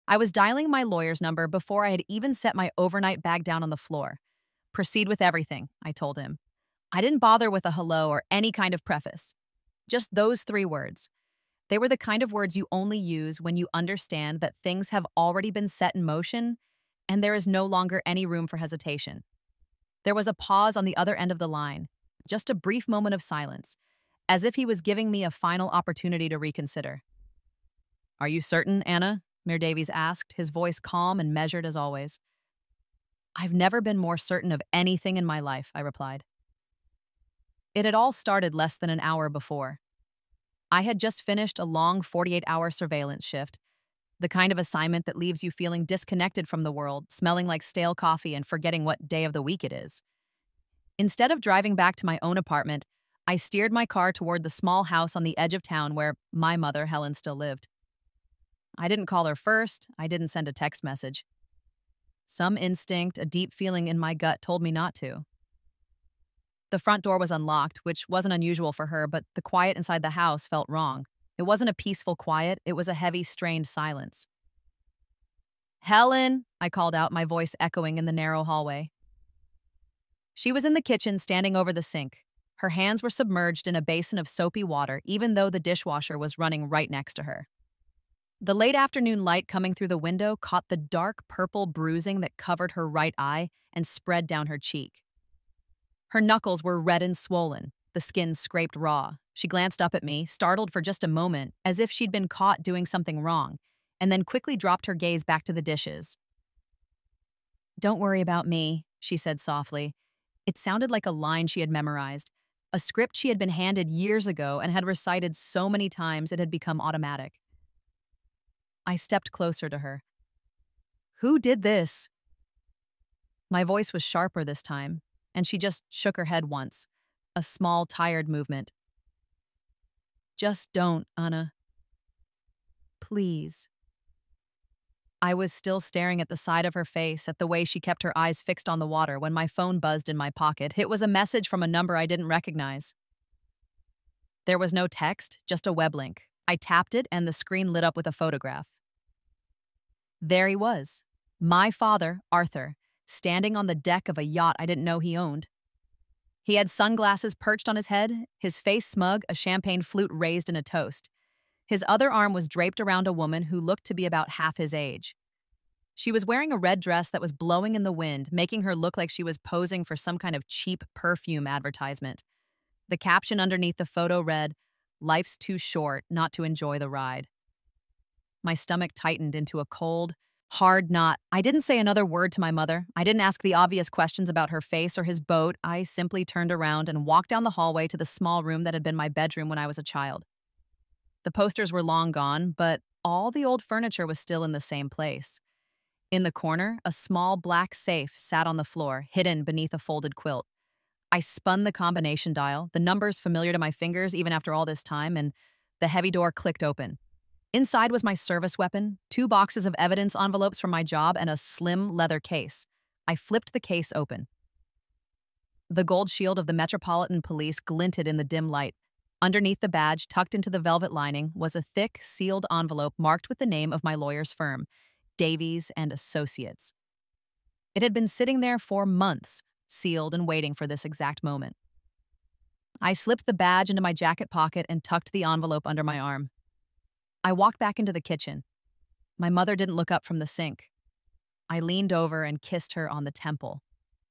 I was dialing my lawyer's number before I had even set my overnight bag down on the floor. Proceed with everything, I told him. I didn't bother with a hello or any kind of preface. Just those 3 words. They were the kind of words you only use when you understand that things have already been set in motion and there is no longer any room for hesitation. There was a pause on the other end of the line, just a brief moment of silence, as if he was giving me a final opportunity to reconsider. "Are you certain, Anna?" Mayor Davies asked, his voice calm and measured as always. "I've never been more certain of anything in my life," I replied. It had all started less than an hour before. I had just finished a long 48-hour surveillance shift, the kind of assignment that leaves you feeling disconnected from the world, smelling like stale coffee and forgetting what day of the week it is. Instead of driving back to my own apartment, I steered my car toward the small house on the edge of town where my mother, Helen, still lived. I didn't call her first. I didn't send a text message. Some instinct, a deep feeling in my gut told me not to. The front door was unlocked, which wasn't unusual for her, but the quiet inside the house felt wrong. It wasn't a peaceful quiet, it was a heavy, strained silence. "Helen," I called out, my voice echoing in the narrow hallway. She was in the kitchen, standing over the sink. Her hands were submerged in a basin of soapy water, even though the dishwasher was running right next to her. The late afternoon light coming through the window caught the dark purple bruising that covered her right eye and spread down her cheek. Her knuckles were red and swollen, the skin scraped raw. She glanced up at me, startled for just a moment, as if she'd been caught doing something wrong, and then quickly dropped her gaze back to the dishes. "Don't worry about me," she said softly. It sounded like a line she had memorized, a script she had been handed years ago and had recited so many times it had become automatic. I stepped closer to her. "Who did this?" My voice was sharper this time, and she just shook her head once, a small, tired movement. "Just don't, Anna. Please." I was still staring at the side of her face, at the way she kept her eyes fixed on the water when my phone buzzed in my pocket. It was a message from a number I didn't recognize. There was no text, just a web link. I tapped it and the screen lit up with a photograph. There he was, my father, Arthur, standing on the deck of a yacht I didn't know he owned. He had sunglasses perched on his head, his face smug, a champagne flute raised in a toast. His other arm was draped around a woman who looked to be about half his age. She was wearing a red dress that was blowing in the wind, making her look like she was posing for some kind of cheap perfume advertisement. The caption underneath the photo read, "Life's too short not to enjoy the ride." My stomach tightened into a cold, hard knot. I didn't say another word to my mother. I didn't ask the obvious questions about her face or his boat. I simply turned around and walked down the hallway to the small room that had been my bedroom when I was a child. The posters were long gone, but all the old furniture was still in the same place. In the corner, a small black safe sat on the floor, hidden beneath a folded quilt. I spun the combination dial, the numbers familiar to my fingers even after all this time, and the heavy door clicked open. Inside was my service weapon, 2 boxes of evidence envelopes from my job, and a slim leather case. I flipped the case open. The gold shield of the Metropolitan Police glinted in the dim light. Underneath the badge, tucked into the velvet lining, was a thick, sealed envelope marked with the name of my lawyer's firm, Davies and Associates. It had been sitting there for months, sealed and waiting for this exact moment. I slipped the badge into my jacket pocket and tucked the envelope under my arm. I walked back into the kitchen. My mother didn't look up from the sink. I leaned over and kissed her on the temple,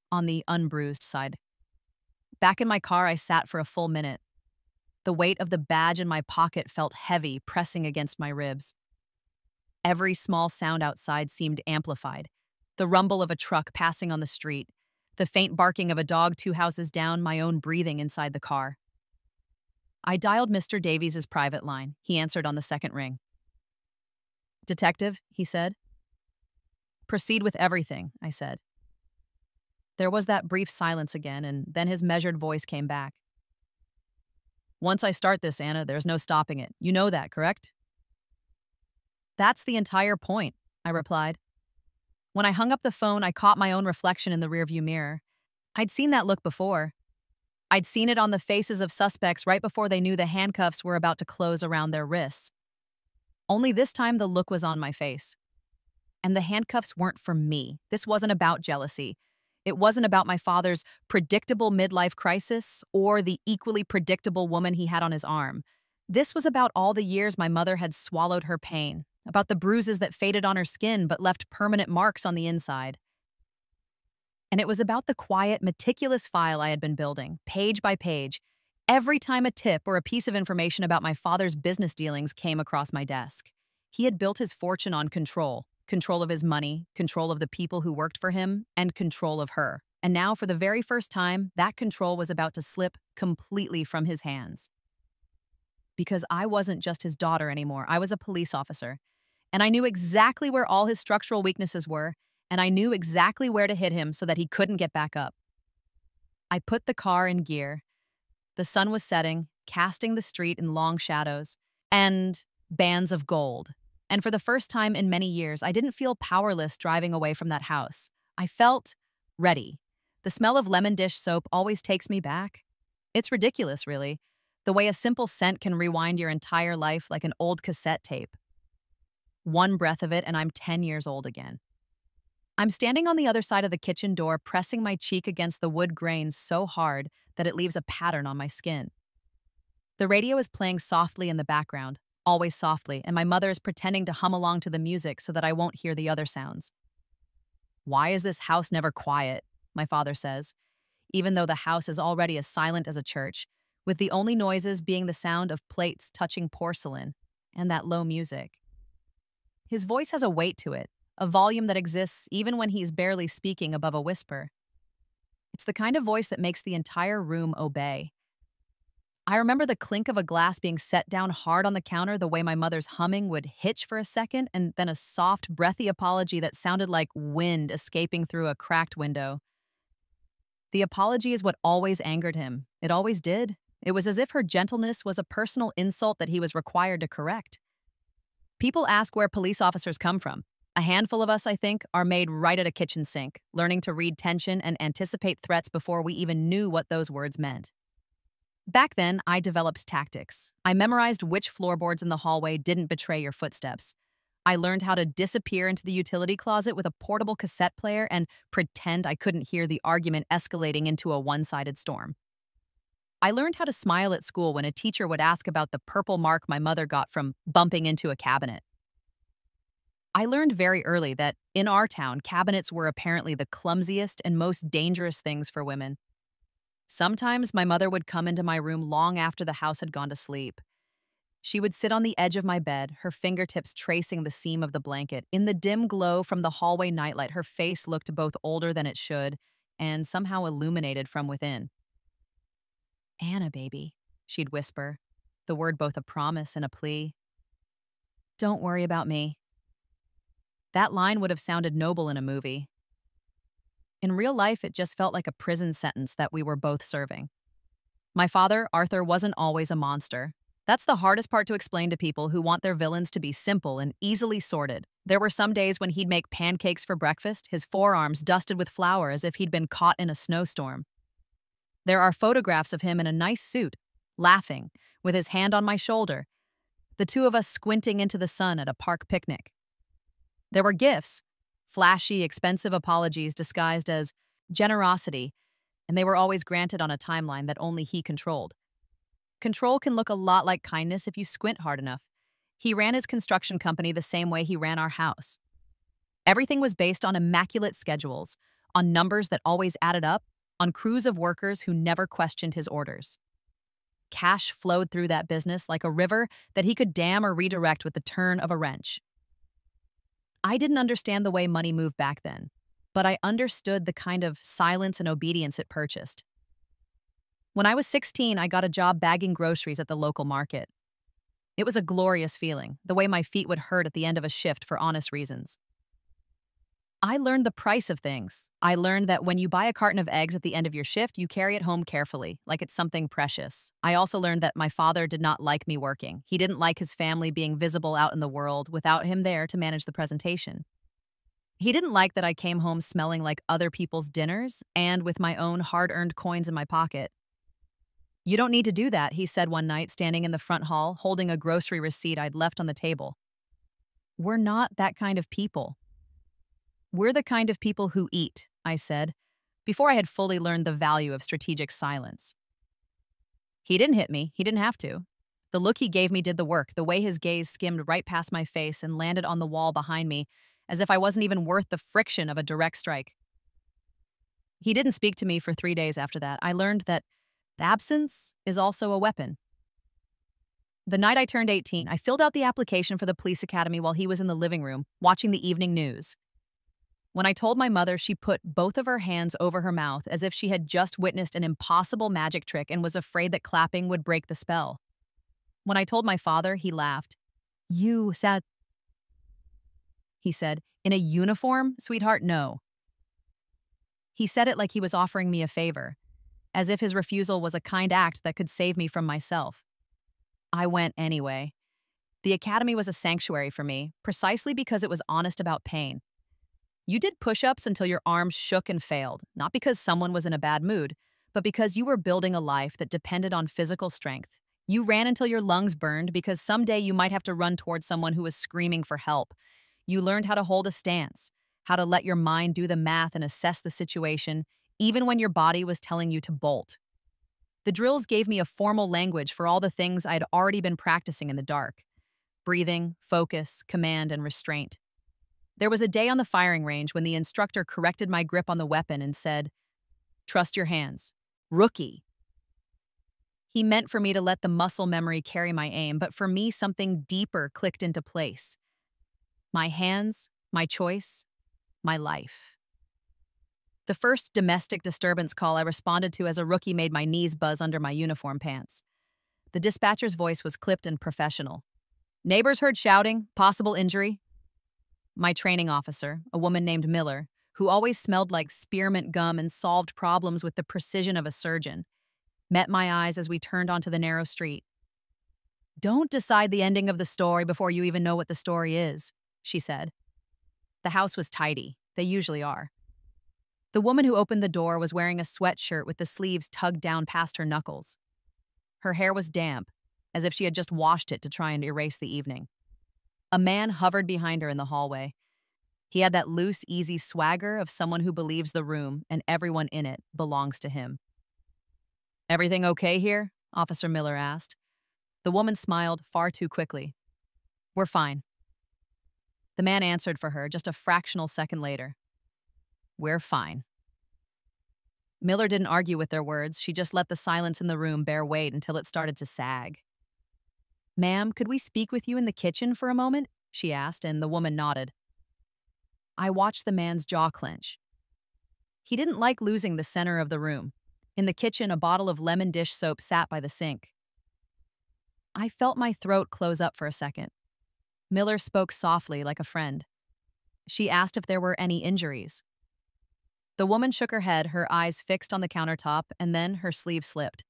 on the unbruised side. Back in my car, I sat for a full minute. The weight of the badge in my pocket felt heavy, pressing against my ribs. Every small sound outside seemed amplified. The rumble of a truck passing on the street, the faint barking of a dog 2 houses down, my own breathing inside the car. I dialed Mr. Davies' private line. He answered on the second ring. "Detective," he said. "Proceed with everything," I said. There was that brief silence again, and then his measured voice came back. "Once I start this, Anna, there's no stopping it. You know that, correct?" "That's the entire point," I replied. When I hung up the phone, I caught my own reflection in the rearview mirror. I'd seen that look before. I'd seen it on the faces of suspects right before they knew the handcuffs were about to close around their wrists. Only this time the look was on my face. And the handcuffs weren't for me. This wasn't about jealousy. It wasn't about my father's predictable midlife crisis or the equally predictable woman he had on his arm. This was about all the years my mother had swallowed her pain, about the bruises that faded on her skin but left permanent marks on the inside. And it was about the quiet, meticulous file I had been building, page by page, every time a tip or a piece of information about my father's business dealings came across my desk. He had built his fortune on control. Control of his money, control of the people who worked for him, and control of her. And now, for the very first time, that control was about to slip completely from his hands. Because I wasn't just his daughter anymore, I was a police officer. And I knew exactly where all his structural weaknesses were, and I knew exactly where to hit him so that he couldn't get back up. I put the car in gear. The sun was setting, casting the street in long shadows, and bands of gold. And for the first time in many years, I didn't feel powerless driving away from that house. I felt ready. The smell of lemon dish soap always takes me back. It's ridiculous, really, the way a simple scent can rewind your entire life like an old cassette tape. One breath of it, and I'm 10 years old again. I'm standing on the other side of the kitchen door, pressing my cheek against the wood grain so hard that it leaves a pattern on my skin. The radio is playing softly in the background, always softly, and my mother is pretending to hum along to the music so that I won't hear the other sounds. "Why is this house never quiet?" my father says, even though the house is already as silent as a church, with the only noises being the sound of plates touching porcelain and that low music. His voice has a weight to it, a volume that exists even when he's barely speaking above a whisper. It's the kind of voice that makes the entire room obey. I remember the clink of a glass being set down hard on the counter, the way my mother's humming would hitch for a second, and then a soft, breathy apology that sounded like wind escaping through a cracked window. The apology is what always angered him. It always did. It was as if her gentleness was a personal insult that he was required to correct. People ask where police officers come from. A handful of us, I think, are made right at a kitchen sink, learning to read tension and anticipate threats before we even knew what those words meant. Back then, I developed tactics. I memorized which floorboards in the hallway didn't betray your footsteps. I learned how to disappear into the utility closet with a portable cassette player and pretend I couldn't hear the argument escalating into a one-sided storm. I learned how to smile at school when a teacher would ask about the purple mark my mother got from bumping into a cabinet. I learned very early that, in our town, cabinets were apparently the clumsiest and most dangerous things for women. Sometimes my mother would come into my room long after the house had gone to sleep. She would sit on the edge of my bed, her fingertips tracing the seam of the blanket. In the dim glow from the hallway nightlight, her face looked both older than it should and somehow illuminated from within. "Anna, baby," she'd whisper, the word both a promise and a plea. "Don't worry about me." That line would have sounded noble in a movie. In real life, it just felt like a prison sentence that we were both serving. My father, Arthur, wasn't always a monster. That's the hardest part to explain to people who want their villains to be simple and easily sorted. There were some days when he'd make pancakes for breakfast, his forearms dusted with flour as if he'd been caught in a snowstorm. There are photographs of him in a nice suit, laughing, with his hand on my shoulder, the two of us squinting into the sun at a park picnic. There were gifts, flashy, expensive apologies disguised as generosity, and they were always granted on a timeline that only he controlled. Control can look a lot like kindness if you squint hard enough. He ran his construction company the same way he ran our house. Everything was based on immaculate schedules, on numbers that always added up, on crews of workers who never questioned his orders. Cash flowed through that business like a river that he could dam or redirect with the turn of a wrench. I didn't understand the way money moved back then, but I understood the kind of silence and obedience it purchased. When I was 16, I got a job bagging groceries at the local market. It was a glorious feeling, the way my feet would hurt at the end of a shift for honest reasons. I learned the price of things. I learned that when you buy a carton of eggs at the end of your shift, you carry it home carefully, like it's something precious. I also learned that my father did not like me working. He didn't like his family being visible out in the world without him there to manage the presentation. He didn't like that I came home smelling like other people's dinners and with my own hard-earned coins in my pocket. "You don't need to do that," he said one night, standing in the front hall, holding a grocery receipt I'd left on the table. "We're not that kind of people." We're the kind of people who eat, I said, before I had fully learned the value of strategic silence. He didn't hit me. He didn't have to. The look he gave me did the work, the way his gaze skimmed right past my face and landed on the wall behind me, as if I wasn't even worth the friction of a direct strike. He didn't speak to me for 3 days after that. I learned that absence is also a weapon. The night I turned 18, I filled out the application for the police academy while he was in the living room, watching the evening news. When I told my mother, she put both of her hands over her mouth as if she had just witnessed an impossible magic trick and was afraid that clapping would break the spell. When I told my father, he laughed. "You said," he said, "in a uniform, sweetheart? No." He said it like he was offering me a favor, as if his refusal was a kind act that could save me from myself. I went anyway. The academy was a sanctuary for me, precisely because it was honest about pain. You did push-ups until your arms shook and failed, not because someone was in a bad mood, but because you were building a life that depended on physical strength. You ran until your lungs burned because someday you might have to run towards someone who was screaming for help. You learned how to hold a stance, how to let your mind do the math and assess the situation, even when your body was telling you to bolt. The drills gave me a formal language for all the things I'd already been practicing in the dark: breathing, focus, command, and restraint. There was a day on the firing range when the instructor corrected my grip on the weapon and said, "Trust your hands. Rookie." He meant for me to let the muscle memory carry my aim, but for me, something deeper clicked into place. My hands, my choice, my life. The first domestic disturbance call I responded to as a rookie made my knees buzz under my uniform pants. The dispatcher's voice was clipped and professional. "Neighbors heard shouting, possible injury." My training officer, a woman named Miller, who always smelled like spearmint gum and solved problems with the precision of a surgeon, met my eyes as we turned onto the narrow street. "Don't decide the ending of the story before you even know what the story is," she said. The house was tidy. They usually are. The woman who opened the door was wearing a sweatshirt with the sleeves tugged down past her knuckles. Her hair was damp, as if she had just washed it to try and erase the evening. A man hovered behind her in the hallway. He had that loose, easy swagger of someone who believes the room and everyone in it belongs to him. "Everything okay here?" Officer Miller asked. The woman smiled far too quickly. "We're fine." The man answered for her just a fractional second later. "We're fine." Miller didn't argue with their words. She just let the silence in the room bear weight until it started to sag. "Ma'am, could we speak with you in the kitchen for a moment?" she asked, and the woman nodded. I watched the man's jaw clench. He didn't like losing the center of the room. In the kitchen, a bottle of lemon dish soap sat by the sink. I felt my throat close up for a second. Miller spoke softly, like a friend. She asked if there were any injuries. The woman shook her head, her eyes fixed on the countertop, and then her sleeve slipped.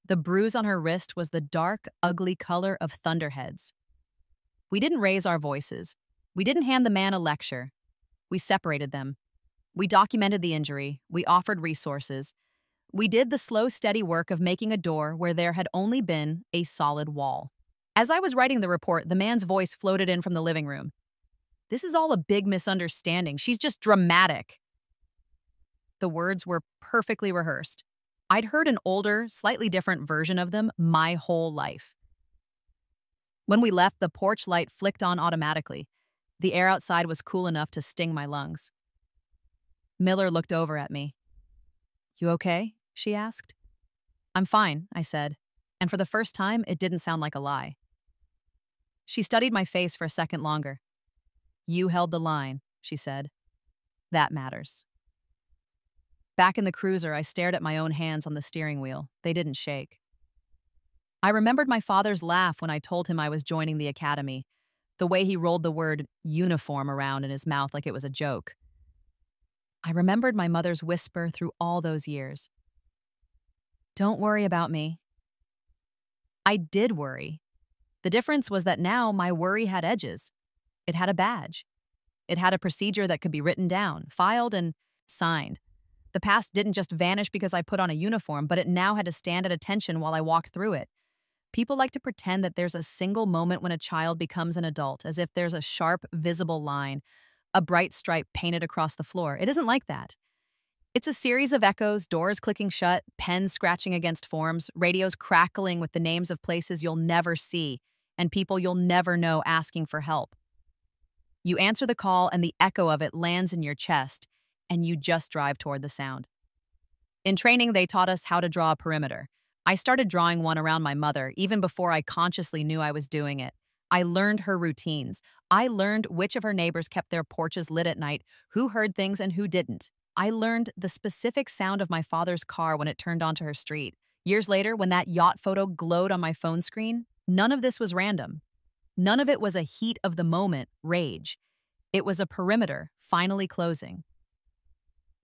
The bruise on her wrist was the dark, ugly color of thunderheads. We didn't raise our voices. We didn't hand the man a lecture. We separated them. We documented the injury. We offered resources. We did the slow, steady work of making a door where there had only been a solid wall. As I was writing the report, the man's voice floated in from the living room. "This is all a big misunderstanding. She's just dramatic." The words were perfectly rehearsed. I'd heard an older, slightly different version of them my whole life. When we left, the porch light flicked on automatically. The air outside was cool enough to sting my lungs. Miller looked over at me. "You okay?" she asked. "I'm fine," I said, and for the first time, it didn't sound like a lie. She studied my face for a second longer. "You held the line," she said. "That matters." Back in the cruiser, I stared at my own hands on the steering wheel. They didn't shake. I remembered my father's laugh when I told him I was joining the academy, the way he rolled the word uniform around in his mouth like it was a joke. I remembered my mother's whisper through all those years. "Don't worry about me." I did worry. The difference was that now my worry had edges. It had a badge. It had a procedure that could be written down, filed, and signed. The past didn't just vanish because I put on a uniform, but it now had to stand at attention while I walked through it. People like to pretend that there's a single moment when a child becomes an adult, as if there's a sharp, visible line. a bright stripe painted across the floor. It isn't like that. It's a series of echoes, doors clicking shut, pens scratching against forms, radios crackling with the names of places you'll never see, and people you'll never know asking for help. You answer the call, and the echo of it lands in your chest, and you just drive toward the sound. In training, they taught us how to draw a perimeter. I started drawing one around my mother, even before I consciously knew I was doing it. I learned her routines. I learned which of her neighbors kept their porches lit at night, who heard things and who didn't. I learned the specific sound of my father's car when it turned onto her street. Years later, when that yacht photo glowed on my phone screen, none of this was random. None of it was a heat of the moment rage. It was a perimeter finally closing.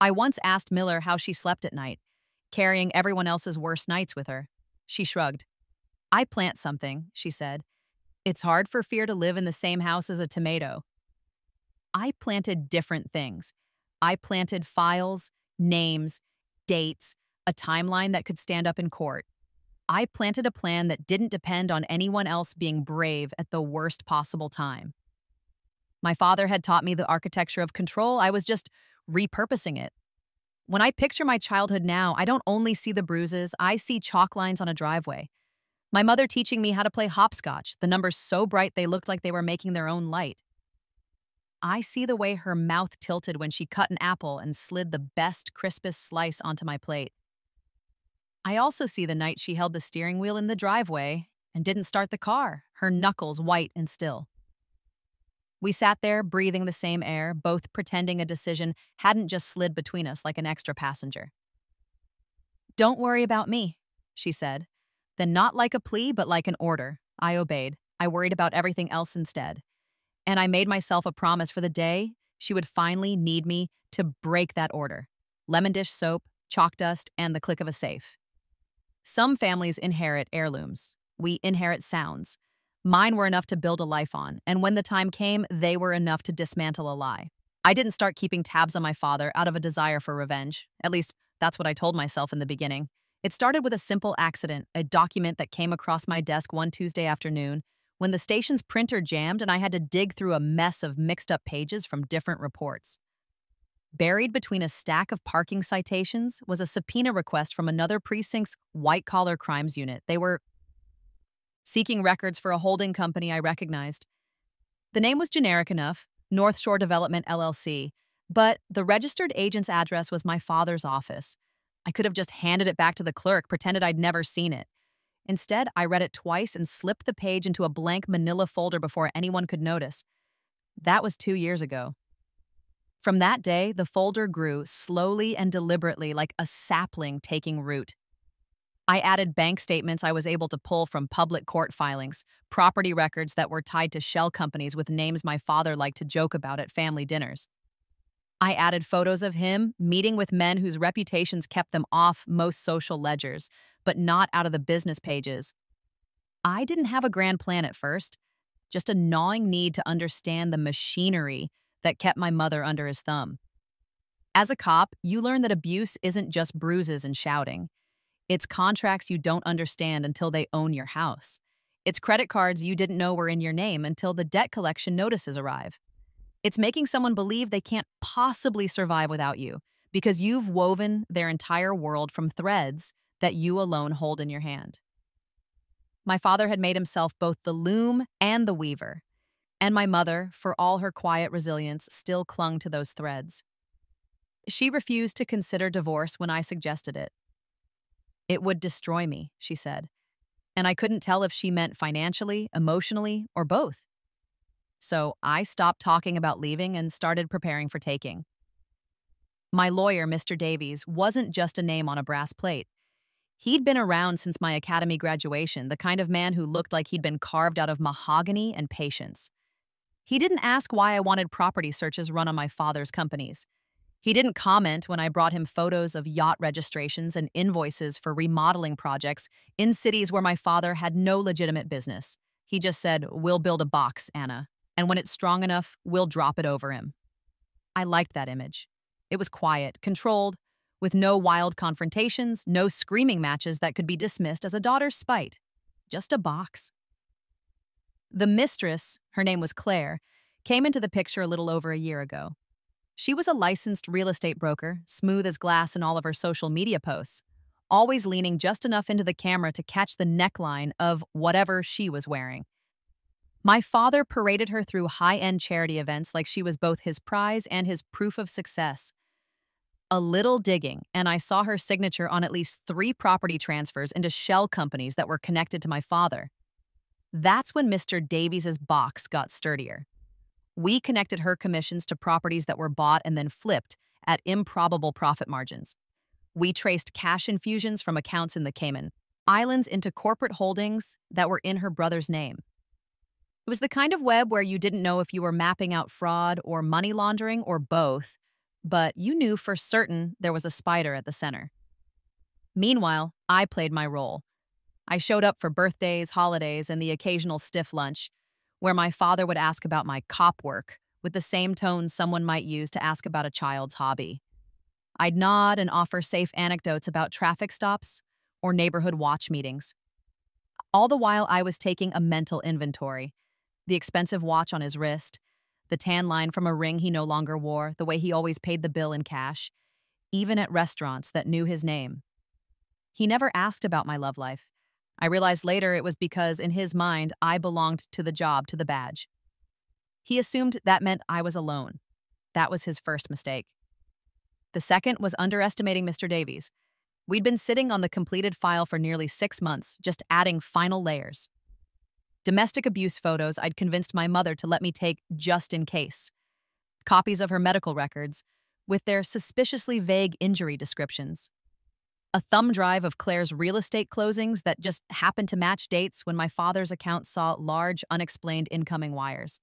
I once asked Miller how she slept at night, carrying everyone else's worst nights with her. She shrugged. "I plant something," she said. "It's hard for fear to live in the same house as a tomato." I planted different things. I planted files, names, dates, a timeline that could stand up in court. I planted a plan that didn't depend on anyone else being brave at the worst possible time. My father had taught me the architecture of control. I was just repurposing it. When I picture my childhood now, I don't only see the bruises, I see chalk lines on a driveway. My mother teaching me how to play hopscotch, the numbers so bright they looked like they were making their own light. I see the way her mouth tilted when she cut an apple and slid the best, crispest slice onto my plate. I also see the night she held the steering wheel in the driveway and didn't start the car, her knuckles white and still. We sat there, breathing the same air, both pretending a decision hadn't just slid between us like an extra passenger. "Don't worry about me," she said. Then, not like a plea, but like an order. I obeyed. I worried about everything else instead. And I made myself a promise for the day she would finally need me to break that order. Lemon dish soap, chalk dust, and the click of a safe. Some families inherit heirlooms. We inherit sounds. Mine were enough to build a life on, and when the time came, they were enough to dismantle a lie. I didn't start keeping tabs on my father out of a desire for revenge. At least, that's what I told myself in the beginning. It started with a simple accident, a document that came across my desk one Tuesday afternoon when the station's printer jammed and I had to dig through a mess of mixed-up pages from different reports. Buried between a stack of parking citations was a subpoena request from another precinct's white-collar crimes unit. They were seeking records for a holding company I recognized. The name was generic enough, North Shore Development LLC, but the registered agent's address was my father's office. I could have just handed it back to the clerk, pretended I'd never seen it. Instead, I read it twice and slipped the page into a blank manila folder before anyone could notice. That was 2 years ago. From that day, the folder grew slowly and deliberately like a sapling taking root. I added bank statements I was able to pull from public court filings, property records that were tied to shell companies with names my father liked to joke about at family dinners. I added photos of him meeting with men whose reputations kept them off most social ledgers, but not out of the business pages. I didn't have a grand plan at first, just a gnawing need to understand the machinery that kept my mother under his thumb. As a cop, you learn that abuse isn't just bruises and shouting. It's contracts you don't understand until they own your house. It's credit cards you didn't know were in your name until the debt collection notices arrive. It's making someone believe they can't possibly survive without you because you've woven their entire world from threads that you alone hold in your hand. My father had made himself both the loom and the weaver, and my mother, for all her quiet resilience, still clung to those threads. She refused to consider divorce when I suggested it. "It would destroy me," she said, and I couldn't tell if she meant financially, emotionally, or both. So I stopped talking about leaving and started preparing for taking. My lawyer, Mr. Davies, wasn't just a name on a brass plate. He'd been around since my academy graduation, the kind of man who looked like he'd been carved out of mahogany and patience. He didn't ask why I wanted property searches run on my father's companies. He didn't comment when I brought him photos of yacht registrations and invoices for remodeling projects in cities where my father had no legitimate business. He just said, "We'll build a box, Anna, and when it's strong enough, we'll drop it over him." I liked that image. It was quiet, controlled, with no wild confrontations, no screaming matches that could be dismissed as a daughter's spite. Just a box. The mistress, her name was Claire, came into the picture a little over a year ago. She was a licensed real estate broker, smooth as glass in all of her social media posts, always leaning just enough into the camera to catch the neckline of whatever she was wearing. My father paraded her through high-end charity events like she was both his prize and his proof of success. A little digging, and I saw her signature on at least 3 property transfers into shell companies that were connected to my father. That's when Mr. Davies's box got sturdier. We connected her commissions to properties that were bought and then flipped at improbable profit margins. We traced cash infusions from accounts in the Cayman Islands into corporate holdings that were in her brother's name. It was the kind of web where you didn't know if you were mapping out fraud or money laundering or both, but you knew for certain there was a spider at the center. Meanwhile, I played my role. I showed up for birthdays, holidays, and the occasional stiff lunch, where my father would ask about my cop work with the same tone someone might use to ask about a child's hobby. I'd nod and offer safe anecdotes about traffic stops or neighborhood watch meetings. All the while I was taking a mental inventory. The expensive watch on his wrist, the tan line from a ring he no longer wore, the way he always paid the bill in cash, even at restaurants that knew his name. He never asked about my love life. I realized later it was because, in his mind, I belonged to the job, to the badge. He assumed that meant I was alone. That was his first mistake. The second was underestimating Mr. Davies. We'd been sitting on the completed file for nearly 6 months, just adding final layers. Domestic abuse photos I'd convinced my mother to let me take just in case. Copies of her medical records, with their suspiciously vague injury descriptions. A thumb drive of Claire's real estate closings that just happened to match dates when my father's account saw large, unexplained incoming wires.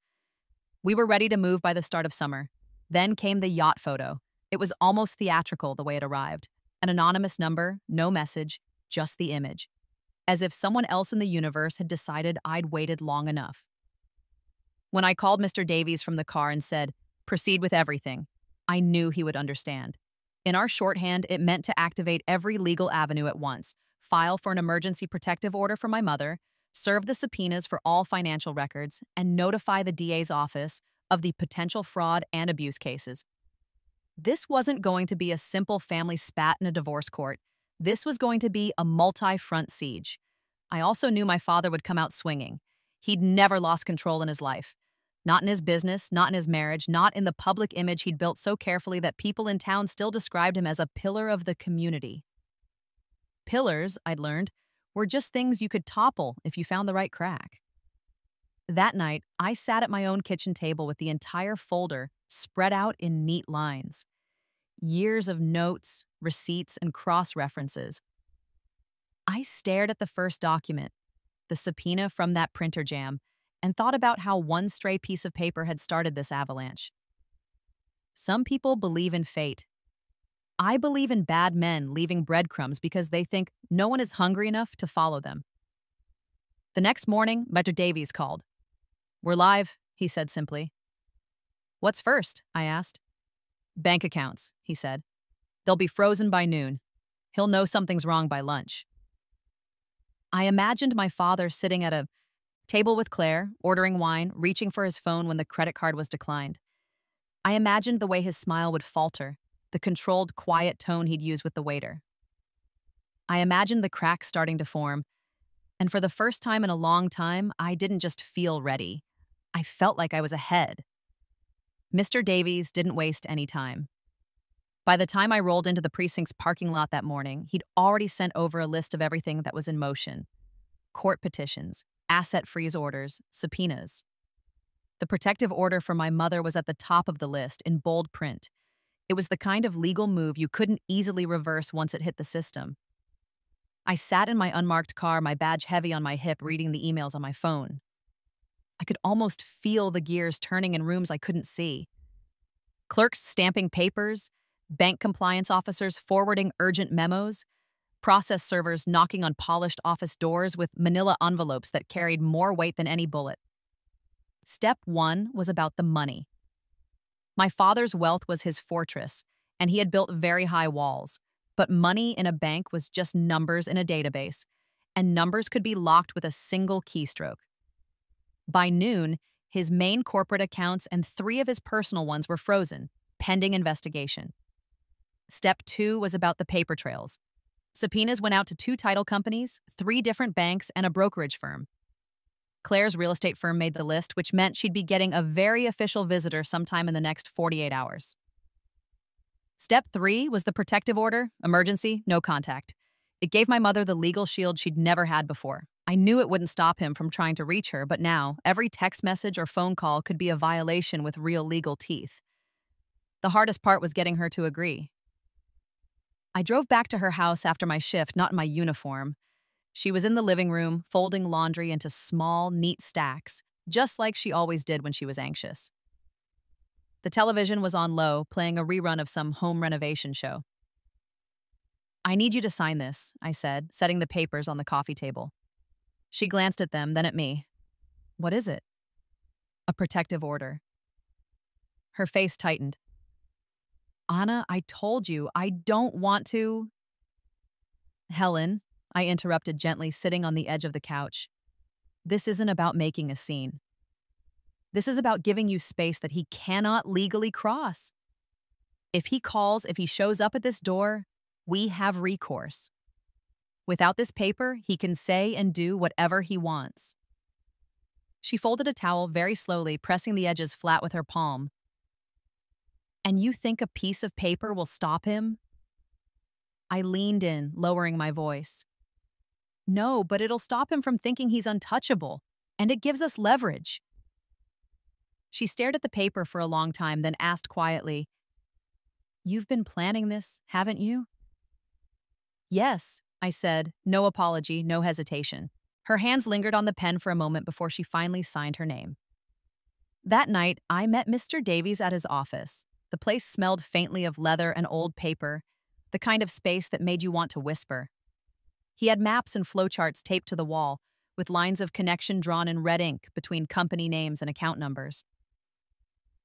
We were ready to move by the start of summer. Then came the yacht photo. It was almost theatrical the way it arrived. An anonymous number, no message, just the image. As if someone else in the universe had decided I'd waited long enough. When I called Mr. Davies from the car and said, "Proceed with everything," I knew he would understand. In our shorthand, it meant to activate every legal avenue at once, file for an emergency protective order for my mother, serve the subpoenas for all financial records, and notify the DA's office of the potential fraud and abuse cases. This wasn't going to be a simple family spat in a divorce court. This was going to be a multi-front siege. I also knew my father would come out swinging. He'd never lost control in his life. Not in his business, not in his marriage, not in the public image he'd built so carefully that people in town still described him as a pillar of the community. Pillars, I'd learned, were just things you could topple if you found the right crack. That night, I sat at my own kitchen table with the entire folder spread out in neat lines. Years of notes, receipts, and cross-references. I stared at the first document, the subpoena from that printer jam, and thought about how one stray piece of paper had started this avalanche. Some people believe in fate. I believe in bad men leaving breadcrumbs because they think no one is hungry enough to follow them. The next morning, Mr. Davies called. "We're live," he said simply. "What's first?" I asked. "Bank accounts," he said. "They'll be frozen by noon. He'll know something's wrong by lunch." I imagined my father sitting at a table with Claire, ordering wine, reaching for his phone when the credit card was declined. I imagined the way his smile would falter, the controlled, quiet tone he'd use with the waiter. I imagined the cracks starting to form, and for the first time in a long time, I didn't just feel ready. I felt like I was ahead. Mr. Davies didn't waste any time. By the time I rolled into the precinct's parking lot that morning, he'd already sent over a list of everything that was in motion. Court petitions, asset freeze orders, subpoenas. The protective order for my mother was at the top of the list in bold print. It was the kind of legal move you couldn't easily reverse once it hit the system. I sat in my unmarked car, my badge heavy on my hip, reading the emails on my phone. I could almost feel the gears turning in rooms I couldn't see. Clerks stamping papers, bank compliance officers forwarding urgent memos, process servers knocking on polished office doors with manila envelopes that carried more weight than any bullet. Step 1 was about the money. My father's wealth was his fortress, and he had built very high walls. But money in a bank was just numbers in a database, and numbers could be locked with a single keystroke. By noon, His main corporate accounts and 3 of his personal ones were frozen, pending investigation. Step 2 was about the paper trails. Subpoenas went out to 2 title companies, 3 different banks, and a brokerage firm. Claire's real estate firm made the list, which meant she'd be getting a very official visitor sometime in the next 48 hours. Step 3 was the protective order, emergency, no contact. It gave my mother the legal shield she'd never had before. I knew it wouldn't stop him from trying to reach her, but now, every text message or phone call could be a violation with real legal teeth. The hardest part was getting her to agree. I drove back to her house after my shift, not in my uniform. She was in the living room, folding laundry into small, neat stacks, just like she always did when she was anxious. The television was on low, playing a rerun of some home renovation show. "I need you to sign this," I said, setting the papers on the coffee table. She glanced at them, then at me. "What is it?" "A protective order." Her face tightened. "Anna, I told you, I don't want to—" "Helen," I interrupted gently, sitting on the edge of the couch. "This isn't about making a scene. This is about giving you space that he cannot legally cross. If he calls, if he shows up at this door, we have recourse. Without this paper, he can say and do whatever he wants." She folded a towel very slowly, pressing the edges flat with her palm. "And you think a piece of paper will stop him?" I leaned in, lowering my voice. "No, but it'll stop him from thinking he's untouchable, and it gives us leverage." She stared at the paper for a long time, then asked quietly, "You've been planning this, haven't you?" "Yes," I said, no apology, no hesitation. Her hands lingered on the pen for a moment before she finally signed her name. That night, I met Mr. Davies at his office. The place smelled faintly of leather and old paper, the kind of space that made you want to whisper. He had maps and flowcharts taped to the wall, with lines of connection drawn in red ink between company names and account numbers.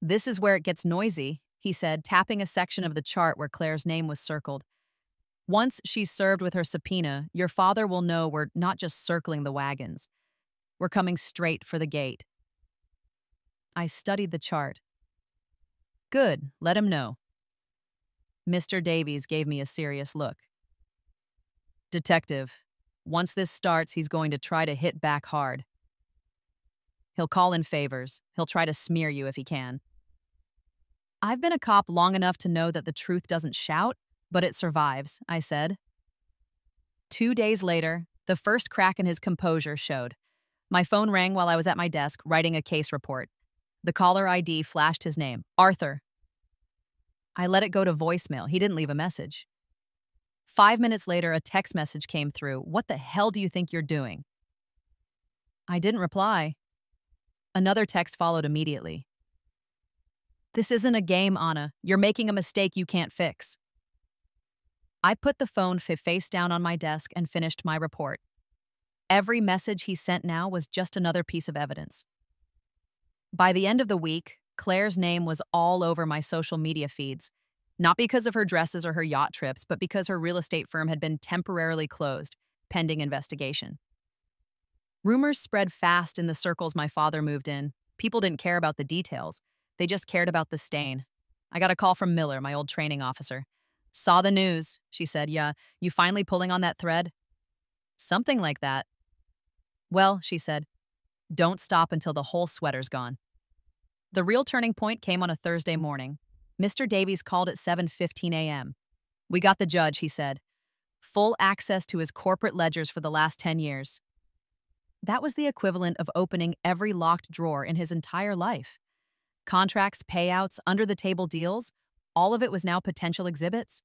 "This is where it gets noisy," he said, tapping a section of the chart where Claire's name was circled. "Once she's served with her subpoena, your father will know we're not just circling the wagons. We're coming straight for the gate." I studied the chart. "Good, let him know." Mr. Davies gave me a serious look. "Detective, once this starts, he's going to try to hit back hard. He'll call in favors. He'll try to smear you if he can. I've been a cop long enough to know that the truth doesn't shout, but it survives," I said. 2 days later, the first crack in his composure showed. My phone rang while I was at my desk writing a case report. The caller ID flashed his name, Arthur. I let it go to voicemail. He didn't leave a message. 5 minutes later, a text message came through. "What the hell do you think you're doing?" I didn't reply. Another text followed immediately. "This isn't a game, Anna. You're making a mistake you can't fix." I put the phone face down on my desk and finished my report. Every message he sent now was just another piece of evidence. By the end of the week, Claire's name was all over my social media feeds, not because of her dresses or her yacht trips, but because her real estate firm had been temporarily closed, pending investigation. Rumors spread fast in the circles my father moved in. People didn't care about the details. They just cared about the stain. I got a call from Miller, my old training officer. "Saw the news," she said. "Yeah, you finally pulling on that thread?" "Something like that." "Well," she said, "don't stop until the whole sweater's gone." The real turning point came on a Thursday morning. Mr. Davies called at 7:15 a.m. "We got the judge," he said. "Full access to his corporate ledgers for the last 10 years. That was the equivalent of opening every locked drawer in his entire life. Contracts, payouts, under-the-table deals, all of it was now potential exhibits.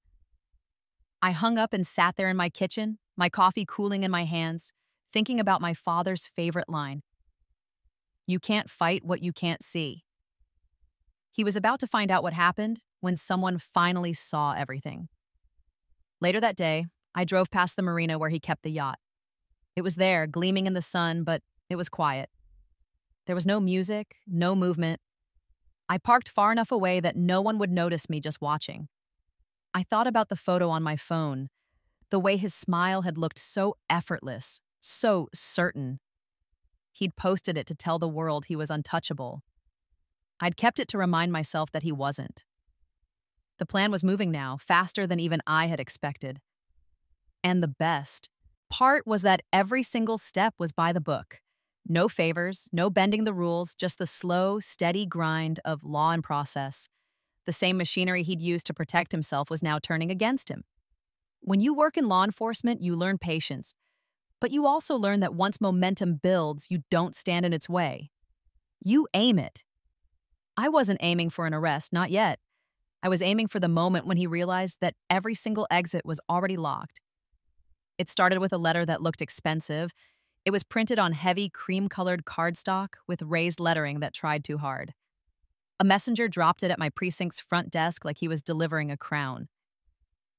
I hung up and sat there in my kitchen, my coffee cooling in my hands, thinking about my father's favorite line. "You can't fight what you can't see." He was about to find out what happened when someone finally saw everything. Later that day, I drove past the marina where he kept the yacht. It was there, gleaming in the sun, but it was quiet. There was no music, no movement. I parked far enough away that no one would notice me just watching. I thought about the photo on my phone, the way his smile had looked so effortless, so certain. He'd posted it to tell the world he was untouchable. I'd kept it to remind myself that he wasn't. The plan was moving now, faster than even I had expected. And the best part was that every single step was by the book. No favors, no bending the rules, just the slow, steady grind of law and process. The same machinery he'd used to protect himself was now turning against him. When you work in law enforcement, you learn patience. But you also learn that once momentum builds, you don't stand in its way. You aim it. I wasn't aiming for an arrest, not yet. I was aiming for the moment when he realized that every single exit was already locked. It started with a letter that looked expensive. It was printed on heavy, cream-colored cardstock with raised lettering that tried too hard. A messenger dropped it at my precinct's front desk like he was delivering a crown.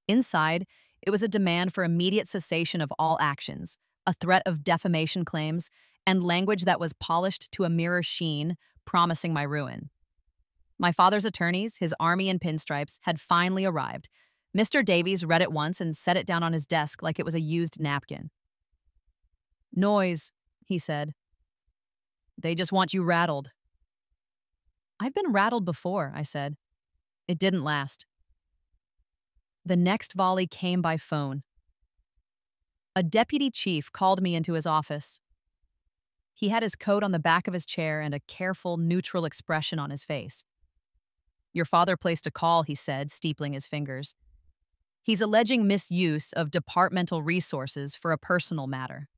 Inside, it was a demand for immediate cessation of all actions, a threat of defamation claims, and language that was polished to a mirror sheen, promising my ruin. My father's attorneys, his army in pinstripes, had finally arrived. Mr. Davies read it once and set it down on his desk like it was a used napkin. "Noise," he said. "They just want you rattled." "I've been rattled before," I said. It didn't last. The next volley came by phone. A deputy chief called me into his office. He had his coat on the back of his chair and a careful, neutral expression on his face. "Your father placed a call," he said, steepling his fingers. "He's alleging misuse of departmental resources for a personal matter."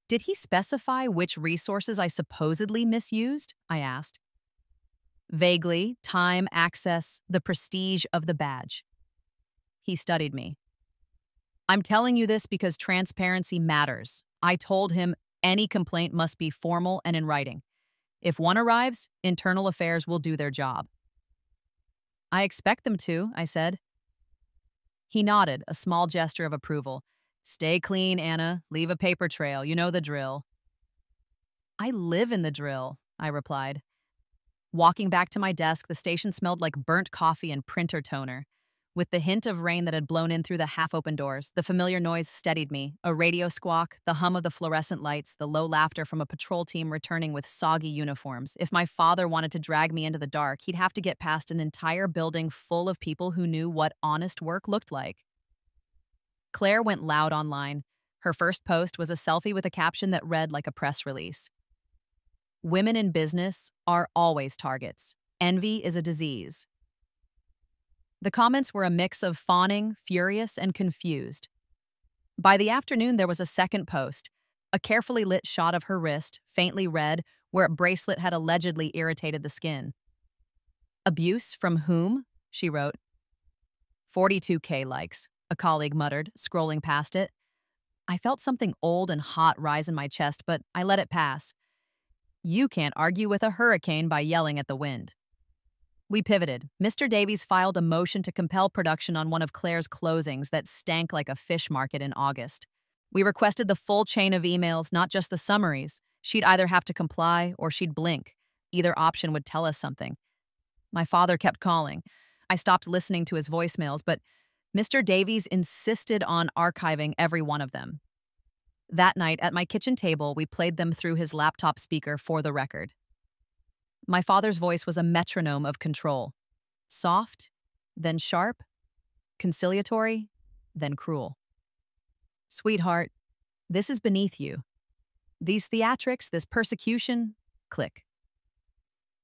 "Did he specify which resources I supposedly misused?" I asked. "Vaguely, time, access, the prestige of the badge." He studied me. "I'm telling you this because transparency matters." I told him any complaint must be formal and in writing. If one arrives, internal affairs will do their job. "I expect them to," I said. He nodded, a small gesture of approval. "Stay clean, Anna. Leave a paper trail. You know the drill." "I live in the drill," I replied. Walking back to my desk, the station smelled like burnt coffee and printer toner. With the hint of rain that had blown in through the half-open doors, the familiar noise steadied me. A radio squawk, the hum of the fluorescent lights, the low laughter from a patrol team returning with soggy uniforms. If my father wanted to drag me into the dark, he'd have to get past an entire building full of people who knew what honest work looked like. Claire went loud online. Her first post was a selfie with a caption that read like a press release. "Women in business are always targets. Envy is a disease." The comments were a mix of fawning, furious, and confused. By the afternoon, there was a second post, a carefully lit shot of her wrist, faintly red, where a bracelet had allegedly irritated the skin. "Abuse from whom?" she wrote. 42K likes, a colleague muttered, scrolling past it. I felt something old and hot rise in my chest, but I let it pass. You can't argue with a hurricane by yelling at the wind. We pivoted. Mr. Davies filed a motion to compel production on one of Claire's closings that stank like a fish market in August. We requested the full chain of emails, not just the summaries. She'd either have to comply or she'd blink. Either option would tell us something. My father kept calling. I stopped listening to his voicemails, but Mr. Davies insisted on archiving every one of them. That night, at my kitchen table, we played them through his laptop speaker for the record. My father's voice was a metronome of control. Soft, then sharp, conciliatory, then cruel. "Sweetheart, this is beneath you. These theatrics, this persecution, click.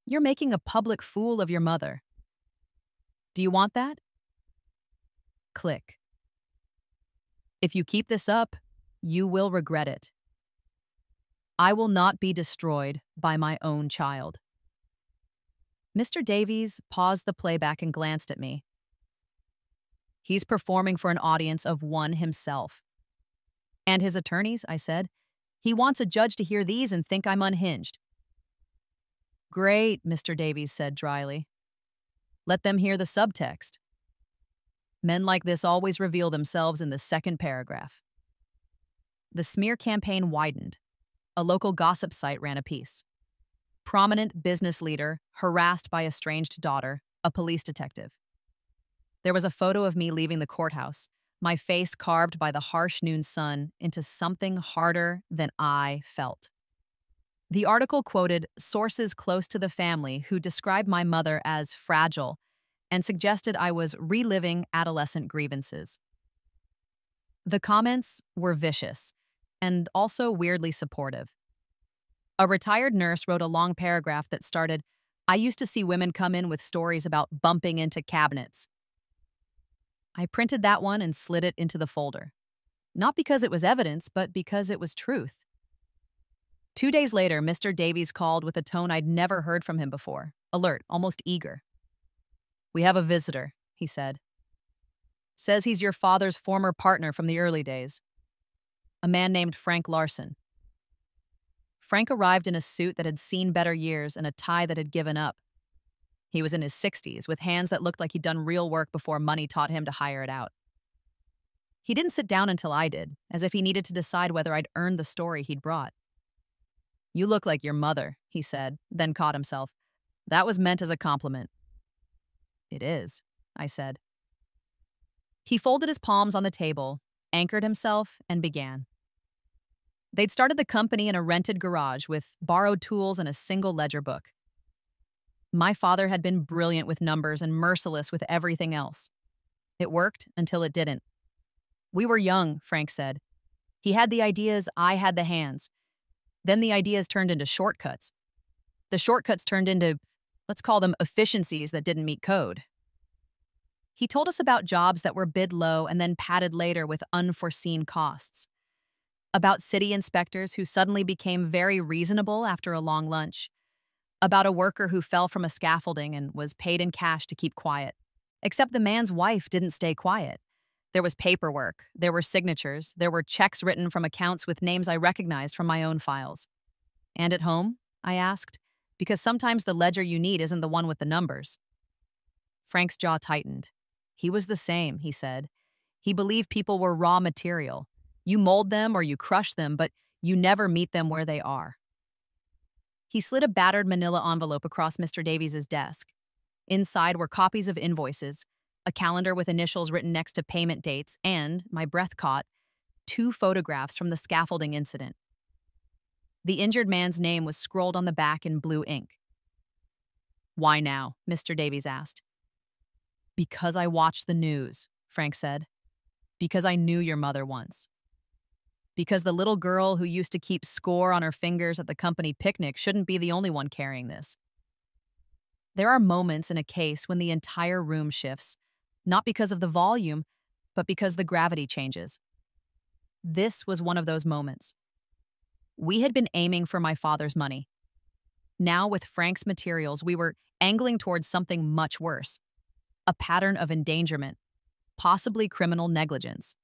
You're making a public fool of your mother. Do you want that? Click. If you keep this up, you will regret it. I will not be destroyed by my own child." Mr. Davies paused the playback and glanced at me. He's performing for an audience of one himself. "And his attorneys," I said. "He wants a judge to hear these and think I'm unhinged." "Great," Mr. Davies said dryly. "Let them hear the subtext. Men like this always reveal themselves in the second paragraph." The smear campaign widened. A local gossip site ran a piece. Prominent business leader harassed by estranged daughter, a police detective. There was a photo of me leaving the courthouse, my face carved by the harsh noon sun into something harder than I felt. The article quoted sources close to the family who described my mother as fragile and suggested I was reliving adolescent grievances. The comments were vicious and also weirdly supportive. A retired nurse wrote a long paragraph that started, "I used to see women come in with stories about bumping into cabinets." I printed that one and slid it into the folder. Not because it was evidence, but because it was truth. 2 days later, Mr. Davies called with a tone I'd never heard from him before, alert, almost eager. "We have a visitor," he said. "Says he's your father's former partner from the early days. A man named Frank Larson." Frank arrived in a suit that had seen better years and a tie that had given up. He was in his 60s, with hands that looked like he'd done real work before money taught him to hire it out. He didn't sit down until I did, as if he needed to decide whether I'd earned the story he'd brought. "You look like your mother," he said, then caught himself. "That was meant as a compliment." "It is," I said. He folded his palms on the table, anchored himself, and began. They'd started the company in a rented garage with borrowed tools and a single ledger book. My father had been brilliant with numbers and merciless with everything else. It worked until it didn't. "We were young," Frank said. "He had the ideas, I had the hands. Then the ideas turned into shortcuts. The shortcuts turned into, let's call them efficiencies that didn't meet code." He told us about jobs that were bid low and then padded later with unforeseen costs. About city inspectors who suddenly became very reasonable after a long lunch. About a worker who fell from a scaffolding and was paid in cash to keep quiet. Except the man's wife didn't stay quiet. There was paperwork, there were signatures, there were checks written from accounts with names I recognized from my own files. "And at home?" I asked, because sometimes the ledger you need isn't the one with the numbers. Frank's jaw tightened. He was the same, he said. He believed people were raw material. You mold them or you crush them, but you never meet them where they are. He slid a battered manila envelope across Mr. Davies's desk. Inside were copies of invoices, a calendar with initials written next to payment dates, and, my breath caught, 2 photographs from the scaffolding incident. The injured man's name was scrolled on the back in blue ink. "Why now?" Mr. Davies asked. "Because I watched the news," Frank said. "Because I knew your mother once. Because the little girl who used to keep score on her fingers at the company picnic shouldn't be the only one carrying this." There are moments in a case when the entire room shifts, not because of the volume, but because the gravity changes. This was one of those moments. We had been aiming for my father's money. Now, with Frank's materials, we were angling towards something much worse. A pattern of endangerment, possibly criminal negligence.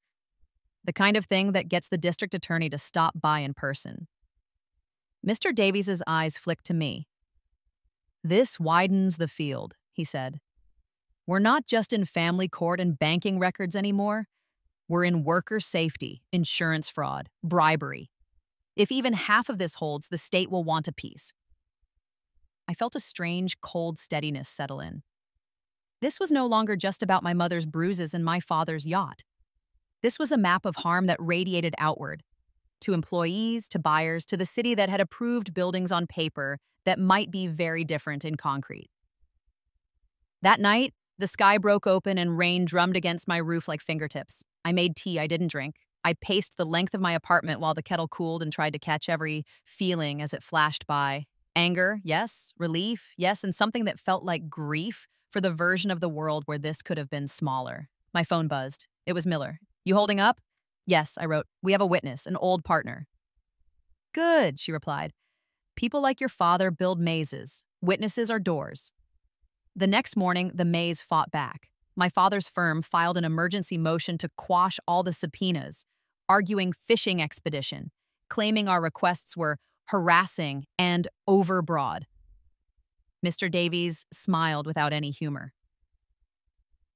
The kind of thing that gets the district attorney to stop by in person. Mr. Davies's eyes flicked to me. "This widens the field," he said. "We're not just in family court and banking records anymore. We're in worker safety, insurance fraud, bribery. If even half of this holds, the state will want a piece." I felt a strange, cold steadiness settle in. This was no longer just about my mother's bruises and my father's yacht. This was a map of harm that radiated outward, to employees, to buyers, to the city that had approved buildings on paper that might be very different in concrete. That night, the sky broke open and rain drummed against my roof like fingertips. I made tea I didn't drink. I paced the length of my apartment while the kettle cooled and tried to catch every feeling as it flashed by. Anger, yes. Relief, yes. And something that felt like grief for the version of the world where this could have been smaller. My phone buzzed. It was Miller. "You holding up?" "Yes," I wrote. "We have a witness, an old partner." "Good," she replied. "People like your father build mazes. Witnesses are doors." The next morning, the maze fought back. My father's firm filed an emergency motion to quash all the subpoenas, arguing fishing expedition, claiming our requests were harassing and overbroad. Mr. Davies smiled without any humor.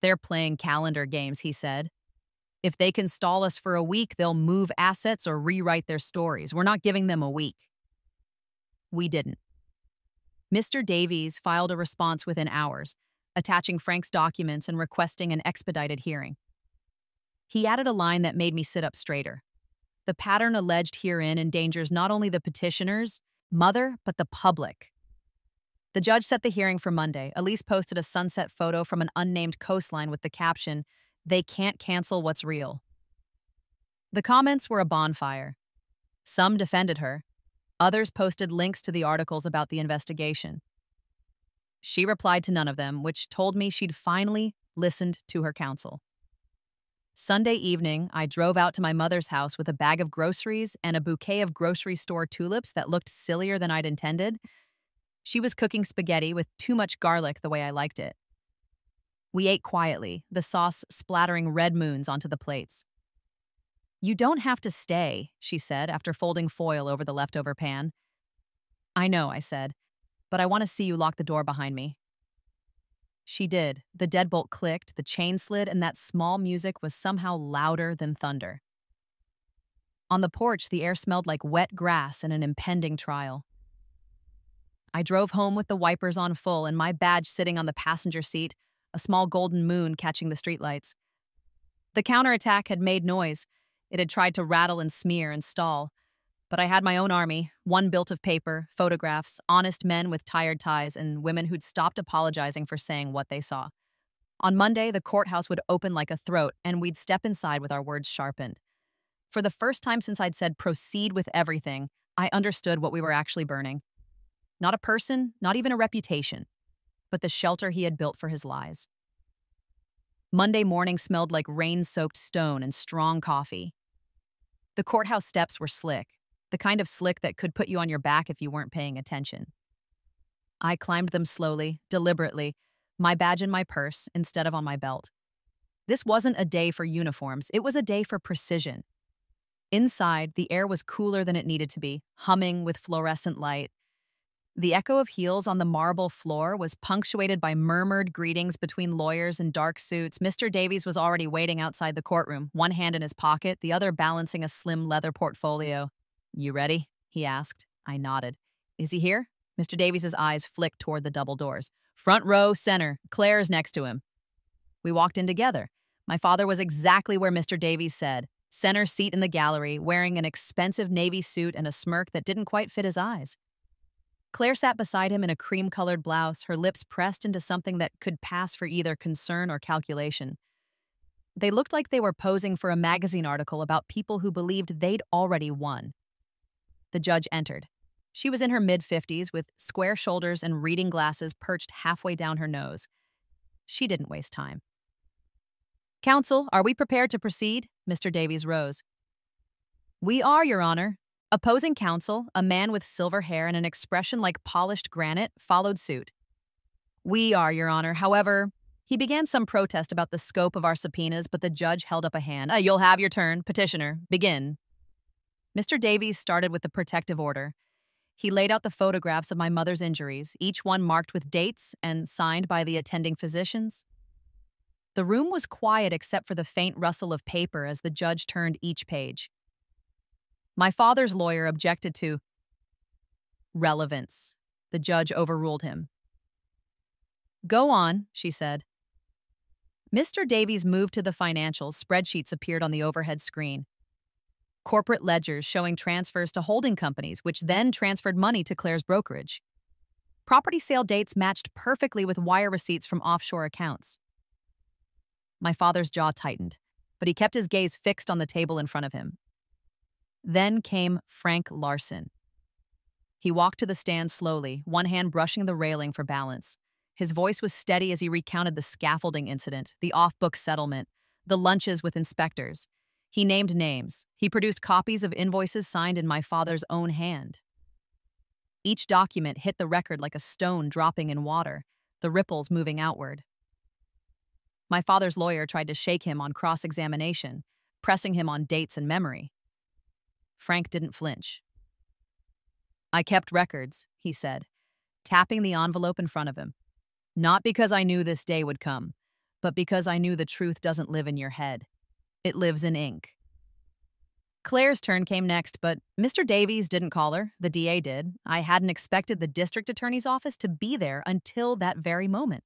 "They're playing calendar games," he said. "If they can stall us for a week, they'll move assets or rewrite their stories. We're not giving them a week." We didn't. Mr. Davies filed a response within hours, attaching Frank's documents and requesting an expedited hearing. He added a line that made me sit up straighter. "The pattern alleged herein endangers not only the petitioners, Mother, but the public. The judge set the hearing for Monday. Elise posted a sunset photo from an unnamed coastline with the caption, "They can't cancel what's real." The comments were a bonfire. Some defended her. Others posted links to the articles about the investigation. She replied to none of them, which told me she'd finally listened to her counsel. Sunday evening, I drove out to my mother's house with a bag of groceries and a bouquet of grocery store tulips that looked sillier than I'd intended. She was cooking spaghetti with too much garlic the way I liked it. We ate quietly, the sauce splattering red moons onto the plates. "You don't have to stay," she said after folding foil over the leftover pan. "I know," I said, "but I want to see you lock the door behind me." She did. The deadbolt clicked, the chain slid, and that small music was somehow louder than thunder. On the porch, the air smelled like wet grass and an impending trial. I drove home with the wipers on full and my badge sitting on the passenger seat, a small golden moon catching the streetlights. The counterattack had made noise. It had tried to rattle and smear and stall. But I had my own army, one built of paper, photographs, honest men with tired ties, and women who'd stopped apologizing for saying what they saw. On Monday, the courthouse would open like a throat, and we'd step inside with our words sharpened. For the first time since I'd said proceed with everything, I understood what we were actually burning. Not a person, not even a reputation, but the shelter he had built for his lies. Monday morning smelled like rain-soaked stone and strong coffee. The courthouse steps were slick, the kind of slick that could put you on your back if you weren't paying attention. I climbed them slowly, deliberately, my badge in my purse instead of on my belt. This wasn't a day for uniforms, it was a day for precision. Inside, the air was cooler than it needed to be, humming with fluorescent light. The echo of heels on the marble floor was punctuated by murmured greetings between lawyers in dark suits. Mr. Davies was already waiting outside the courtroom, one hand in his pocket, the other balancing a slim leather portfolio. "You ready?" he asked. I nodded. "Is he here?" Mr. Davies' eyes flicked toward the double doors. "Front row, center. Claire's next to him." We walked in together. My father was exactly where Mr. Davies said, center seat in the gallery, wearing an expensive navy suit and a smirk that didn't quite fit his eyes. Claire sat beside him in a cream-colored blouse, her lips pressed into something that could pass for either concern or calculation. They looked like they were posing for a magazine article about people who believed they'd already won. The judge entered. She was in her mid-50s with square shoulders and reading glasses perched halfway down her nose. She didn't waste time. "Counsel, are we prepared to proceed?" Mr. Davies rose. "We are, Your Honor." Opposing counsel, a man with silver hair and an expression like polished granite, followed suit. "We are, Your Honor. However," he began some protest about the scope of our subpoenas, but the judge held up a hand. "You'll have your turn. Petitioner, begin." Mr. Davies started with the protective order. He laid out the photographs of my mother's injuries, each one marked with dates and signed by the attending physicians. The room was quiet except for the faint rustle of paper as the judge turned each page. My father's lawyer objected to relevance. The judge overruled him. "Go on," she said. Mr. Davies moved to the financials. Spreadsheets appeared on the overhead screen. Corporate ledgers showing transfers to holding companies, which then transferred money to Claire's brokerage. Property sale dates matched perfectly with wire receipts from offshore accounts. My father's jaw tightened, but he kept his gaze fixed on the table in front of him. Then came Frank Larson. He walked to the stand slowly, one hand brushing the railing for balance. His voice was steady as he recounted the scaffolding incident, the off-book settlement, the lunches with inspectors. He named names. He produced copies of invoices signed in my father's own hand. Each document hit the record like a stone dropping in water, the ripples moving outward. My father's lawyer tried to shake him on cross-examination, pressing him on dates and memory. Frank didn't flinch. "I kept records," he said, tapping the envelope in front of him. "Not because I knew this day would come, but because I knew the truth doesn't live in your head. It lives in ink." Claire's turn came next, but Mr. Davies didn't call her. The DA did. I hadn't expected the district attorney's office to be there until that very moment.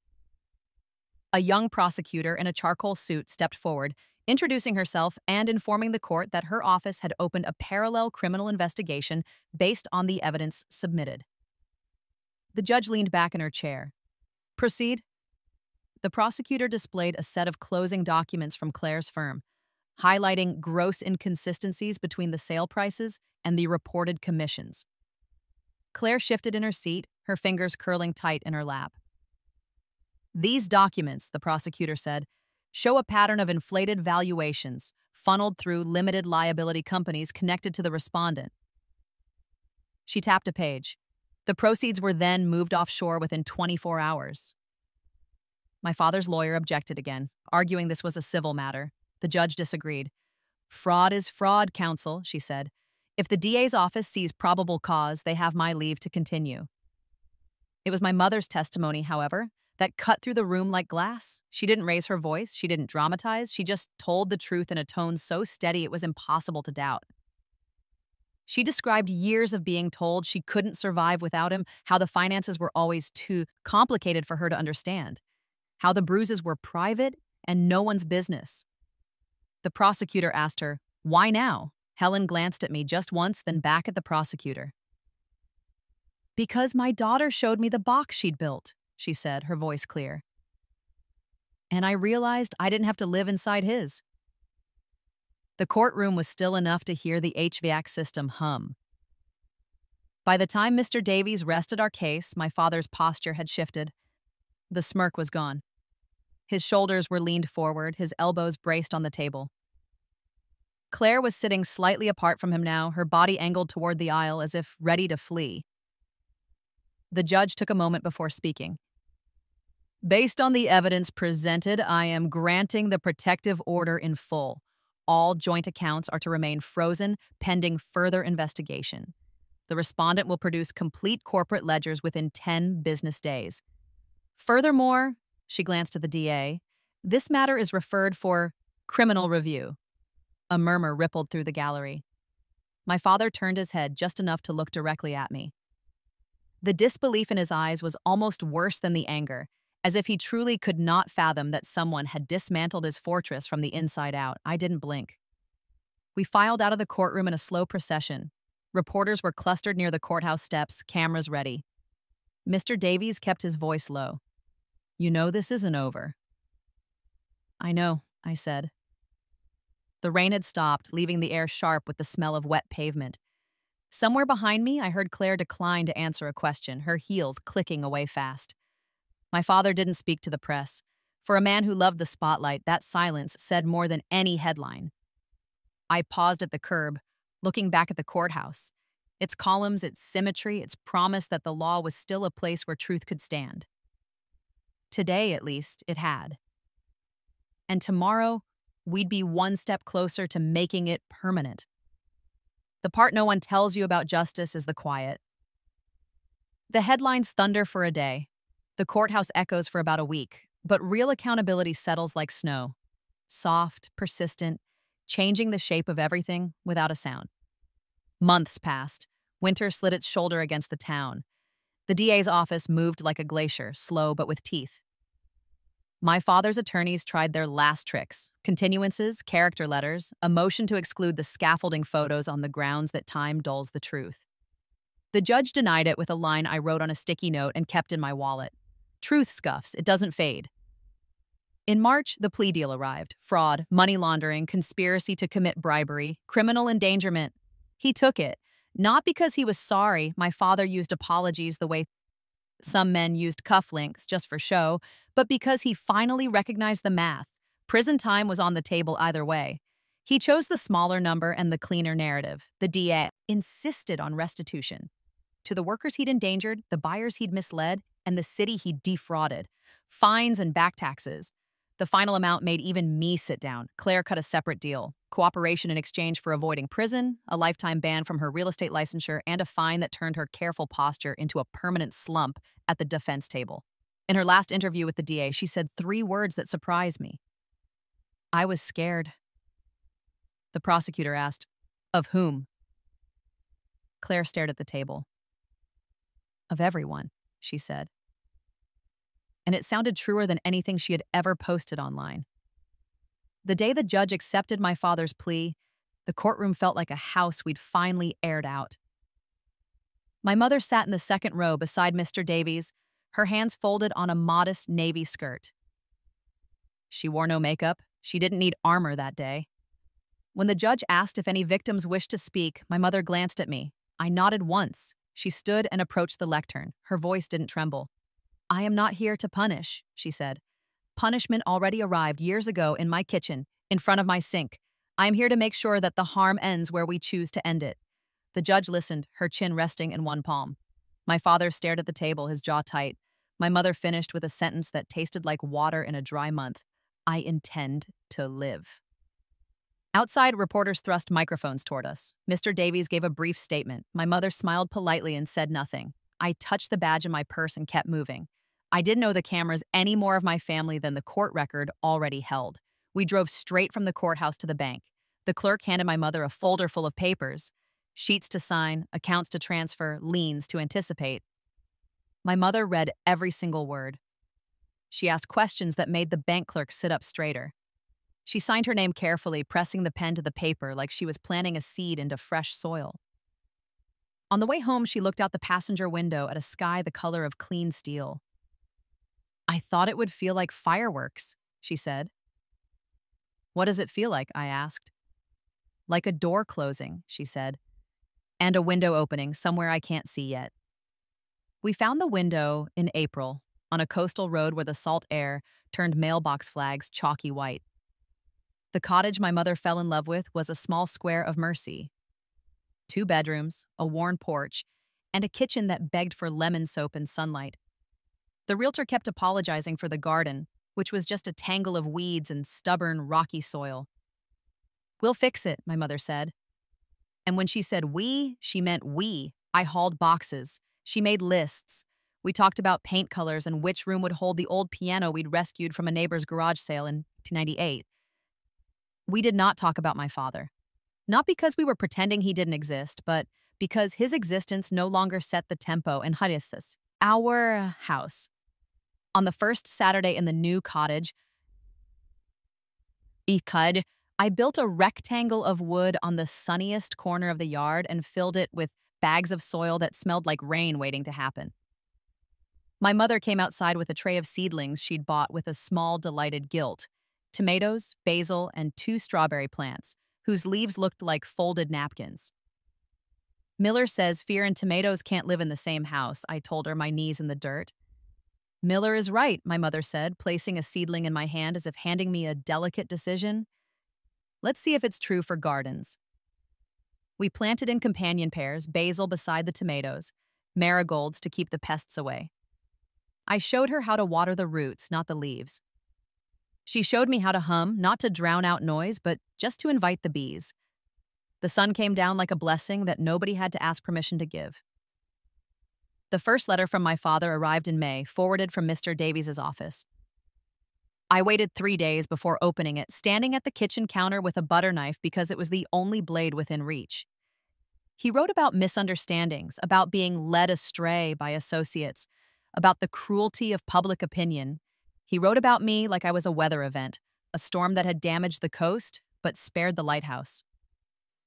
A young prosecutor in a charcoal suit stepped forward, introducing herself and informing the court that her office had opened a parallel criminal investigation based on the evidence submitted. The judge leaned back in her chair. Proceed. The prosecutor displayed a set of closing documents from Claire's firm, highlighting gross inconsistencies between the sale prices and the reported commissions. Claire shifted in her seat, her fingers curling tight in her lap. These documents, the prosecutor said, show a pattern of inflated valuations funneled through limited liability companies connected to the respondent. She tapped a page. The proceeds were then moved offshore within 24 hours. My father's lawyer objected again, arguing this was a civil matter. The judge disagreed. Fraud is fraud, counsel, she said. If the DA's office sees probable cause, they have my leave to continue. It was my mother's testimony, however, that cut through the room like glass. She didn't raise her voice, she didn't dramatize, she just told the truth in a tone so steady it was impossible to doubt. She described years of being told she couldn't survive without him, how the finances were always too complicated for her to understand, how the bruises were private and no one's business. The prosecutor asked her, "Why now?" Helen glanced at me just once, then back at the prosecutor. "Because my daughter showed me the box she'd built," she said, her voice clear. "And I realized I didn't have to live inside his." The courtroom was still enough to hear the HVAC system hum. By the time Mr. Davies rested our case, my father's posture had shifted. The smirk was gone. His shoulders were leaned forward, his elbows braced on the table. Claire was sitting slightly apart from him now, her body angled toward the aisle as if ready to flee. The judge took a moment before speaking. "Based on the evidence presented, I am granting the protective order in full. All joint accounts are to remain frozen pending further investigation. The respondent will produce complete corporate ledgers within 10 business days. Furthermore," she glanced at the DA, "this matter is referred for criminal review." A murmur rippled through the gallery. My father turned his head just enough to look directly at me. The disbelief in his eyes was almost worse than the anger, as if he truly could not fathom that someone had dismantled his fortress from the inside out. I didn't blink. We filed out of the courtroom in a slow procession. Reporters were clustered near the courthouse steps, cameras ready. Mr. Davies kept his voice low. "You know this isn't over." "I know," I said. The rain had stopped, leaving the air sharp with the smell of wet pavement. Somewhere behind me, I heard Claire decline to answer a question, her heels clicking away fast. My father didn't speak to the press. For a man who loved the spotlight, that silence said more than any headline. I paused at the curb, looking back at the courthouse. Its columns, its symmetry, its promise that the law was still a place where truth could stand. Today, at least, it had. And tomorrow, we'd be one step closer to making it permanent. The part no one tells you about justice is the quiet. The headlines thunder for a day. The courthouse echoes for about a week, but real accountability settles like snow. Soft, persistent, changing the shape of everything without a sound. Months passed. Winter slid its shoulder against the town. The DA's office moved like a glacier, slow but with teeth. My father's attorneys tried their last tricks: continuances, character letters, a motion to exclude the scaffolding photos on the grounds that time dulls the truth. The judge denied it with a line I wrote on a sticky note and kept in my wallet. "Truth scuffs, it doesn't fade." In March, the plea deal arrived: fraud, money laundering, conspiracy to commit bribery, criminal endangerment. He took it, not because he was sorry. My father used apologies the way some men used cufflinks just for show, but because he finally recognized the math. Prison time was on the table either way. He chose the smaller number and the cleaner narrative. The DA insisted on restitution. To the workers he'd endangered, the buyers he'd misled, and the city he'd defrauded. Fines and back taxes. The final amount made even me sit down. Claire cut a separate deal: cooperation in exchange for avoiding prison, a lifetime ban from her real estate licensure, and a fine that turned her careful posture into a permanent slump at the defense table. In her last interview with the DA, she said 3 words that surprised me. "I was scared." The prosecutor asked, "Of whom?" Claire stared at the table. "Of everyone," she said. And it sounded truer than anything she had ever posted online. The day the judge accepted my father's plea, the courtroom felt like a house we'd finally aired out. My mother sat in the second row beside Mr. Davies, her hands folded on a modest navy skirt. She wore no makeup. She didn't need armor that day. When the judge asked if any victims wished to speak, my mother glanced at me. I nodded once. She stood and approached the lectern. Her voice didn't tremble. "I am not here to punish," she said. "Punishment already arrived years ago in my kitchen, in front of my sink. I am here to make sure that the harm ends where we choose to end it." The judge listened, her chin resting in one palm. My father stared at the table, his jaw tight. My mother finished with a sentence that tasted like water in a dry month. "I intend to live." Outside, reporters thrust microphones toward us. Mr. Davies gave a brief statement. My mother smiled politely and said nothing. I touched the badge in my purse and kept moving. I didn't know the cameras any more of my family than the court record already held. We drove straight from the courthouse to the bank. The clerk handed my mother a folder full of papers. Sheets to sign, accounts to transfer, liens to anticipate. My mother read every single word. She asked questions that made the bank clerk sit up straighter. She signed her name carefully, pressing the pen to the paper like she was planting a seed into fresh soil. On the way home, she looked out the passenger window at a sky the color of clean steel. "I thought it would feel like fireworks," she said. "What does it feel like?" I asked. "Like a door closing," she said, "and a window opening somewhere I can't see yet." We found the window in April, on a coastal road where the salt air turned mailbox flags chalky white. The cottage my mother fell in love with was a small square of mercy. 2 bedrooms, a worn porch, and a kitchen that begged for lemon soap and sunlight. The realtor kept apologizing for the garden, which was just a tangle of weeds and stubborn, rocky soil. "We'll fix it," my mother said. And when she said we, she meant we. I hauled boxes. She made lists. We talked about paint colors and which room would hold the old piano we'd rescued from a neighbor's garage sale in 1998. We did not talk about my father. Not because we were pretending he didn't exist, but because his existence no longer set the tempo in Harisis, our house. On the first Saturday in the new cottage, I built a rectangle of wood on the sunniest corner of the yard and filled it with bags of soil that smelled like rain waiting to happen. My mother came outside with a tray of seedlings she'd bought with a small, delighted guilt: tomatoes, basil, and 2 strawberry plants, whose leaves looked like folded napkins. "Miller says fear and tomatoes can't live in the same house," I told her, my knees in the dirt. "Miller is right," my mother said, placing a seedling in my hand as if handing me a delicate decision. "Let's see if it's true for gardens." We planted in companion pairs, basil beside the tomatoes, marigolds to keep the pests away. I showed her how to water the roots, not the leaves. She showed me how to hum, not to drown out noise, but just to invite the bees. The sun came down like a blessing that nobody had to ask permission to give. The first letter from my father arrived in May, forwarded from Mr. Davies's office. I waited 3 days before opening it, standing at the kitchen counter with a butter knife because it was the only blade within reach. He wrote about misunderstandings, about being led astray by associates, about the cruelty of public opinion. He wrote about me like I was a weather event, a storm that had damaged the coast but spared the lighthouse.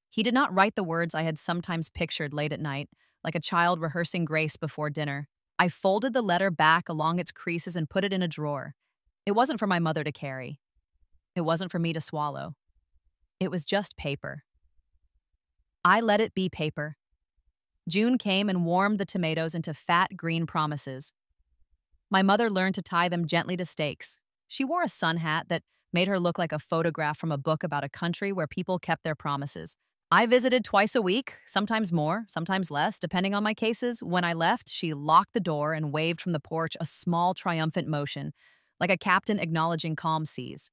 He did not write the words I had sometimes pictured late at night, like a child rehearsing grace before dinner. I folded the letter back along its creases and put it in a drawer. It wasn't for my mother to carry. It wasn't for me to swallow. It was just paper. I let it be paper. June came and warmed the tomatoes into fat green promises. My mother learned to tie them gently to stakes. She wore a sun hat that made her look like a photograph from a book about a country where people kept their promises. I visited twice a week, sometimes more, sometimes less, depending on my cases. When I left, she locked the door and waved from the porch a small, triumphant motion, like a captain acknowledging calm seas.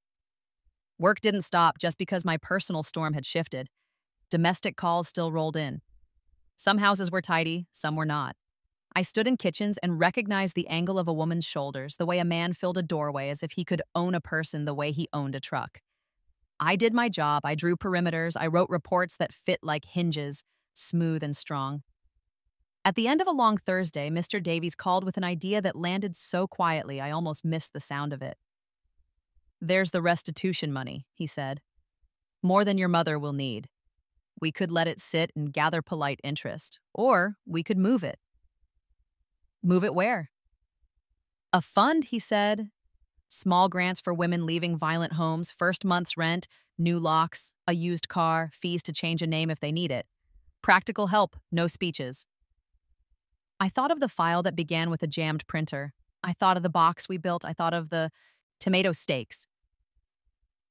Work didn't stop just because my personal storm had shifted. Domestic calls still rolled in. Some houses were tidy, some were not. I stood in kitchens and recognized the angle of a woman's shoulders, the way a man filled a doorway as if he could own a person the way he owned a truck. I did my job. I drew perimeters. I wrote reports that fit like hinges, smooth and strong. At the end of a long Thursday, Mr. Davies called with an idea that landed so quietly I almost missed the sound of it. There's the restitution money, he said. More than your mother will need. We could let it sit and gather polite interest, or we could move it. Move it where? A fund, he said. Small grants for women leaving violent homes, first month's rent, new locks, a used car, fees to change a name if they need it. Practical help, no speeches. I thought of the file that began with a jammed printer. I thought of the box we built. I thought of the tomato steaks.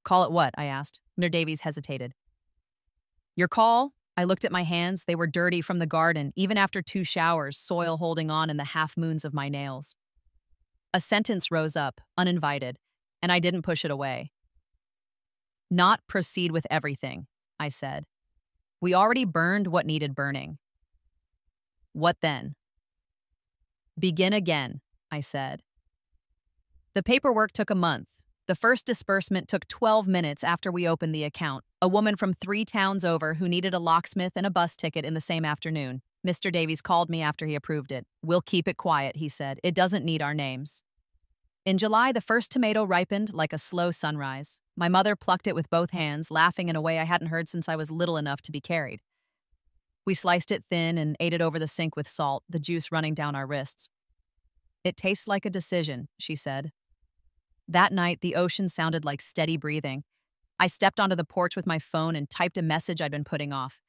Call it what? I asked. Mr. Davies hesitated. Your call? I looked at my hands. They were dirty from the garden, even after 2 showers, soil holding on in the half-moons of my nails. A sentence rose up, uninvited, and I didn't push it away. Not proceed with everything, I said. We already burned what needed burning. What then? Begin again, I said. The paperwork took a month. The first disbursement took 12 minutes after we opened the account. A woman from 3 towns over who needed a locksmith and a bus ticket in the same afternoon. Mr. Davies called me after he approved it. We'll keep it quiet, he said. It doesn't need our names. In July, the first tomato ripened like a slow sunrise. My mother plucked it with both hands, laughing in a way I hadn't heard since I was little enough to be carried. We sliced it thin and ate it over the sink with salt, the juice running down our wrists. It tastes like a decision, she said. That night, the ocean sounded like steady breathing. I stepped onto the porch with my phone and typed a message I'd been putting off.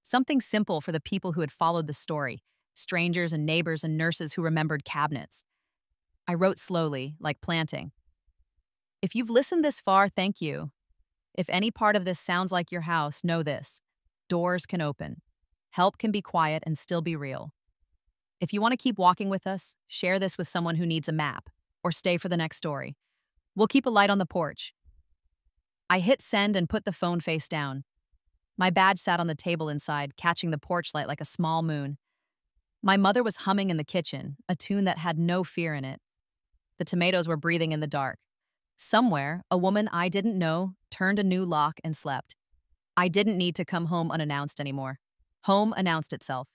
Something simple for the people who had followed the story, strangers and neighbors and nurses who remembered cabinets. I wrote slowly, like planting. If you've listened this far, thank you. If any part of this sounds like your house, know this. Doors can open. Help can be quiet and still be real. If you want to keep walking with us, share this with someone who needs a map, or stay for the next story. We'll keep a light on the porch. I hit send and put the phone face down. My badge sat on the table inside, catching the porch light like a small moon. My mother was humming in the kitchen, a tune that had no fear in it. The tomatoes were breathing in the dark. Somewhere, a woman I didn't know turned a new lock and slept. I didn't need to come home unannounced anymore. Home announced itself.